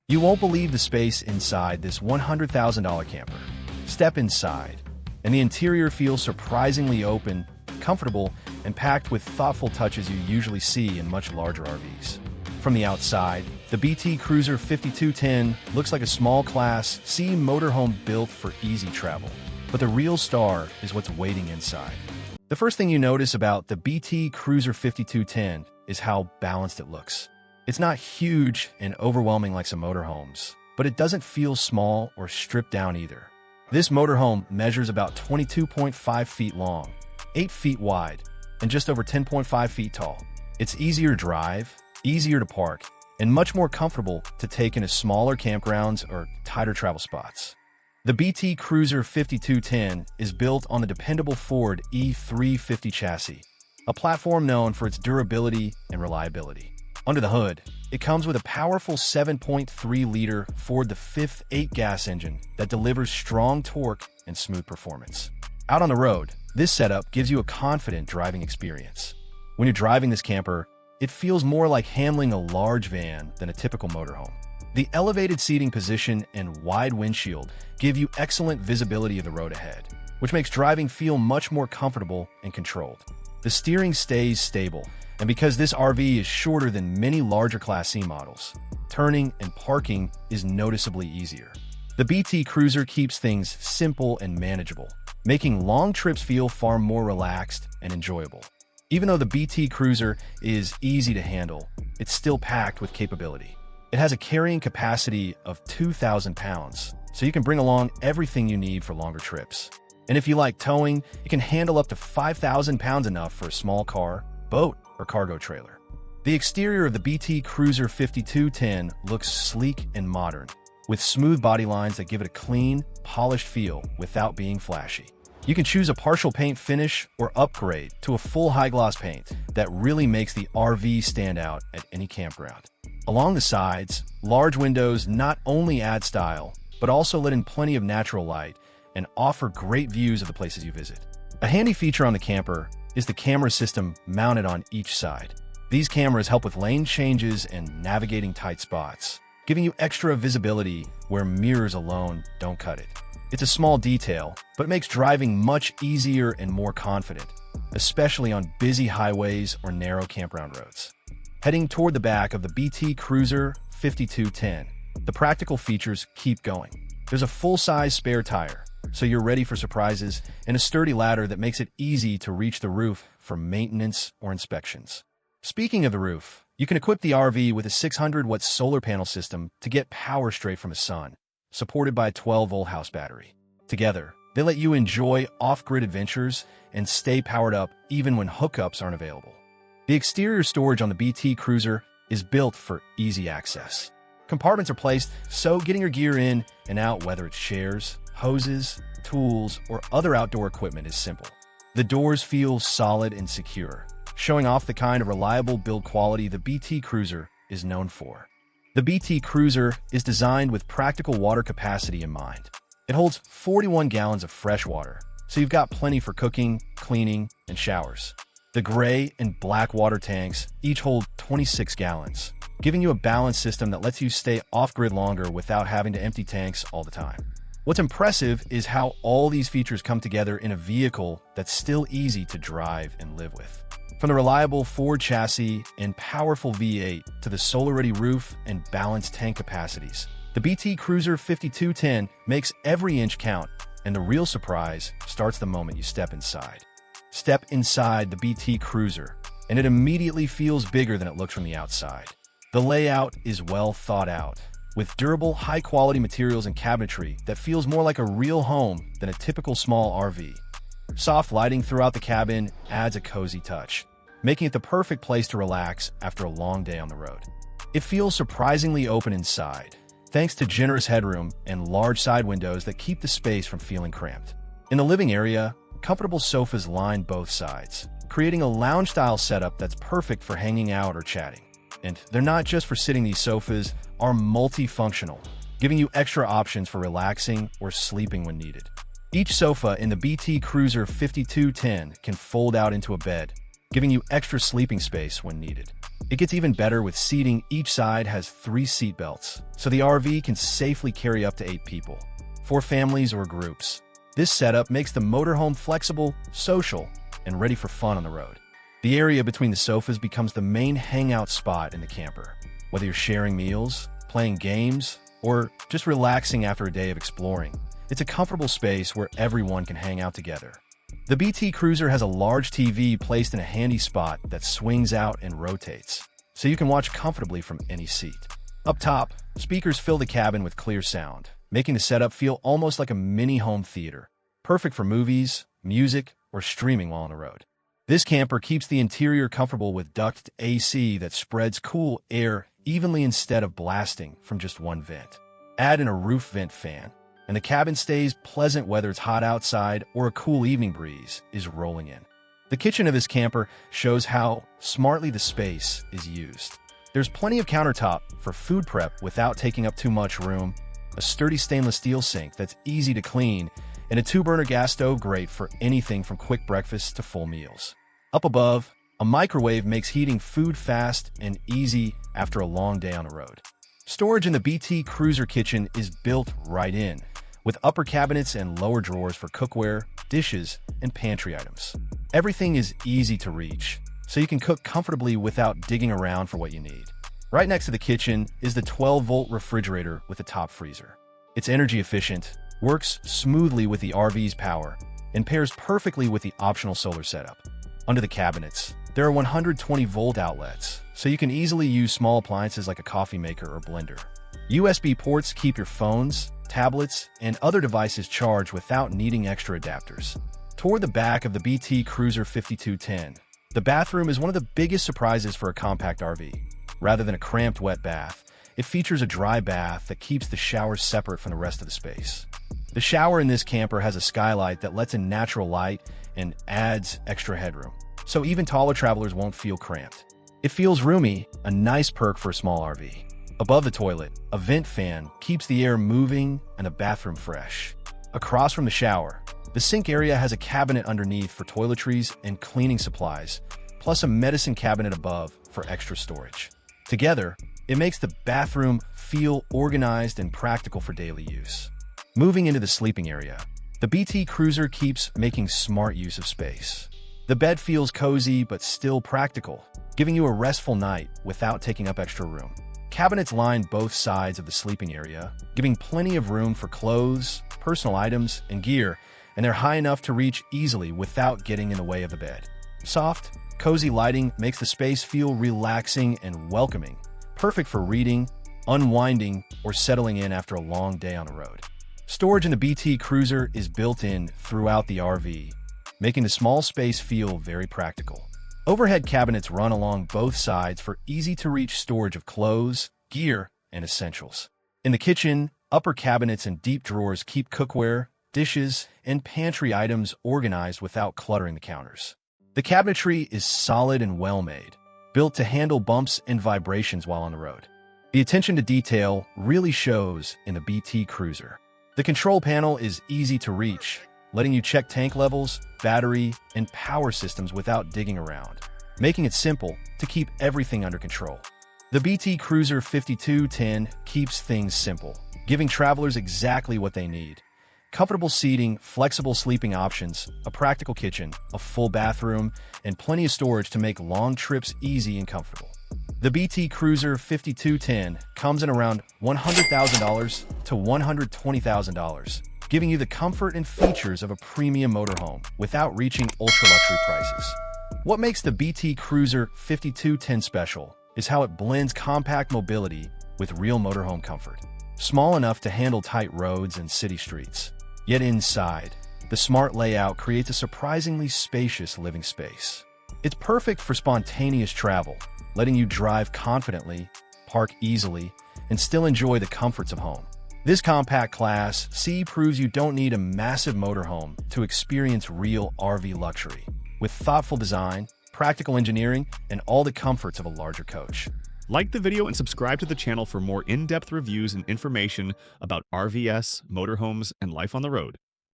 You won't believe the space inside this $100,000 camper. Step inside, and the interior feels surprisingly open, comfortable, and packed with thoughtful touches you usually see in much larger RVs. From the outside, the BT Cruiser 5210 looks like a small Class C motorhome built for easy travel. But the real star is what's waiting inside. The first thing you notice about the BT Cruiser 5210 is how balanced it looks. It's not huge and overwhelming like some motorhomes, but it doesn't feel small or stripped down either. This motorhome measures about 22.5 feet long, 8 feet wide, and just over 10.5 feet tall. It's easier to drive, easier to park, and much more comfortable to take into smaller campgrounds or tighter travel spots. The BT Cruiser 5210 is built on the dependable Ford E350 chassis, a platform known for its durability and reliability. Under the hood, it comes with a powerful 7.3-liter Ford V 8-gas engine that delivers strong torque and smooth performance. Out on the road, this setup gives you a confident driving experience. When you're driving this camper, it feels more like handling a large van than a typical motorhome. The elevated seating position and wide windshield give you excellent visibility of the road ahead, which makes driving feel much more comfortable and controlled. The steering stays stable, and because this RV is shorter than many larger Class C models, turning and parking is noticeably easier. The BT Cruiser keeps things simple and manageable, making long trips feel far more relaxed and enjoyable. Even though the BT Cruiser is easy to handle, it's still packed with capability. It has a carrying capacity of 2,000 pounds, so you can bring along everything you need for longer trips. And if you like towing, it can handle up to 5,000 pounds, enough for a small car, boat, or cargo trailer. The exterior of the BT Cruiser 5210 looks sleek and modern, with smooth body lines that give it a clean, polished feel without being flashy. You can choose a partial paint finish or upgrade to a full high-gloss paint that really makes the RV stand out at any campground. Along the sides, large windows not only add style, but also let in plenty of natural light and offer great views of the places you visit. A handy feature on the camper is the camera system mounted on each side. These cameras help with lane changes and navigating tight spots, giving you extra visibility where mirrors alone don't cut it. It's a small detail, but it makes driving much easier and more confident, especially on busy highways or narrow campground roads. Heading toward the back of the BT Cruiser 5210, the practical features keep going. There's a full-size spare tire, so you're ready for surprises, and a sturdy ladder that makes it easy to reach the roof for maintenance or inspections. Speaking of the roof, you can equip the RV with a 600-watt solar panel system to get power straight from the sun, supported by a 12-volt house battery. Together, they let you enjoy off-grid adventures and stay powered up even when hookups aren't available. The exterior storage on the BT Cruiser is built for easy access. Compartments are placed so getting your gear in and out, whether it's chairs, hoses, tools, or other outdoor equipment, is simple. The doors feel solid and secure, showing off the kind of reliable build quality the BT Cruiser is known for. The BT Cruiser is designed with practical water capacity in mind. It holds 41 gallons of fresh water, so you've got plenty for cooking, cleaning, and showers. The gray and black water tanks each hold 26 gallons, giving you a balanced system that lets you stay off-grid longer without having to empty tanks all the time. What's impressive is how all these features come together in a vehicle that's still easy to drive and live with. From the reliable Ford chassis and powerful V8 to the solar-ready roof and balanced tank capacities, the BT Cruiser 5210 makes every inch count, and the real surprise starts the moment you step inside. Step inside the BT Cruiser, and it immediately feels bigger than it looks from the outside. The layout is well thought out, with durable, high-quality materials and cabinetry that feels more like a real home than a typical small RV. Soft lighting throughout the cabin adds a cozy touch, making it the perfect place to relax after a long day on the road. It feels surprisingly open inside, thanks to generous headroom and large side windows that keep the space from feeling cramped. In the living area, comfortable sofas line both sides, creating a lounge-style setup that's perfect for hanging out or chatting. And they're not just for sitting. These sofas are multifunctional, giving you extra options for relaxing or sleeping when needed. Each sofa in the BT Cruiser 5210 can fold out into a bed, giving you extra sleeping space when needed. It gets even better with seating. Each side has 3 seat belts, so the RV can safely carry up to 8 people, for families or groups. This setup makes the motorhome flexible, social, and ready for fun on the road. The area between the sofas becomes the main hangout spot in the camper. Whether you're sharing meals, playing games, or just relaxing after a day of exploring, it's a comfortable space where everyone can hang out together. The BT Cruiser has a large TV placed in a handy spot that swings out and rotates, so you can watch comfortably from any seat. Up top, speakers fill the cabin with clear sound, making the setup feel almost like a mini home theater, perfect for movies, music, or streaming while on the road. This camper keeps the interior comfortable with ducted AC that spreads cool air evenly instead of blasting from just one vent. Add in a roof vent fan, and the cabin stays pleasant whether it's hot outside or a cool evening breeze is rolling in. The kitchen of this camper shows how smartly the space is used. There's plenty of countertop for food prep without taking up too much room, a sturdy stainless steel sink that's easy to clean, and a 2-burner gas stove great for anything from quick breakfasts to full meals. Up above, a microwave makes heating food fast and easy after a long day on the road. Storage in the BT Cruiser kitchen is built right in, with upper cabinets and lower drawers for cookware, dishes, and pantry items. Everything is easy to reach, so you can cook comfortably without digging around for what you need. Right next to the kitchen is the 12-volt refrigerator with a top freezer. It's energy efficient, works smoothly with the RV's power, and pairs perfectly with the optional solar setup. Under the cabinets, there are 120-volt outlets, so you can easily use small appliances like a coffee maker or blender. USB ports keep your phones, tablets, and other devices charged without needing extra adapters. Toward the back of the BT Cruiser 5210, the bathroom is one of the biggest surprises for a compact RV. Rather than a cramped wet bath, it features a dry bath that keeps the shower separate from the rest of the space. The shower in this camper has a skylight that lets in natural light and adds extra headroom, so even taller travelers won't feel cramped. It feels roomy, a nice perk for a small RV. Above the toilet, a vent fan keeps the air moving and the bathroom fresh. Across from the shower, the sink area has a cabinet underneath for toiletries and cleaning supplies, plus a medicine cabinet above for extra storage. Together, it makes the bathroom feel organized and practical for daily use. Moving into the sleeping area, the BT Cruiser keeps making smart use of space. The bed feels cozy but still practical, giving you a restful night without taking up extra room. Cabinets line both sides of the sleeping area, giving plenty of room for clothes, personal items, and gear, and they're high enough to reach easily without getting in the way of the bed. Soft, cozy lighting makes the space feel relaxing and welcoming, perfect for reading, unwinding, or settling in after a long day on the road. Storage in the BT Cruiser is built in throughout the RV, making the small space feel very practical. Overhead cabinets run along both sides for easy-to-reach storage of clothes, gear, and essentials. In the kitchen, upper cabinets and deep drawers keep cookware, dishes, and pantry items organized without cluttering the counters. The cabinetry is solid and well-made, built to handle bumps and vibrations while on the road. The attention to detail really shows in the BT Cruiser. The control panel is easy to reach, letting you check tank levels, battery, and power systems without digging around, making it simple to keep everything under control. The BT Cruiser 5210 keeps things simple, giving travelers exactly what they need. Comfortable seating, flexible sleeping options, a practical kitchen, a full bathroom, and plenty of storage to make long trips easy and comfortable. The BT Cruiser 5210 comes in around $100,000 to $120,000, giving you the comfort and features of a premium motorhome without reaching ultra-luxury prices. What makes the BT Cruiser 5210 special is how it blends compact mobility with real motorhome comfort. Small enough to handle tight roads and city streets, yet inside, the smart layout creates a surprisingly spacious living space. It's perfect for spontaneous travel, letting you drive confidently, park easily, and still enjoy the comforts of home. This compact Class C proves you don't need a massive motorhome to experience real RV luxury, with thoughtful design, practical engineering, and all the comforts of a larger coach. Like the video and subscribe to the channel for more in-depth reviews and information about RVs, motorhomes, and life on the road.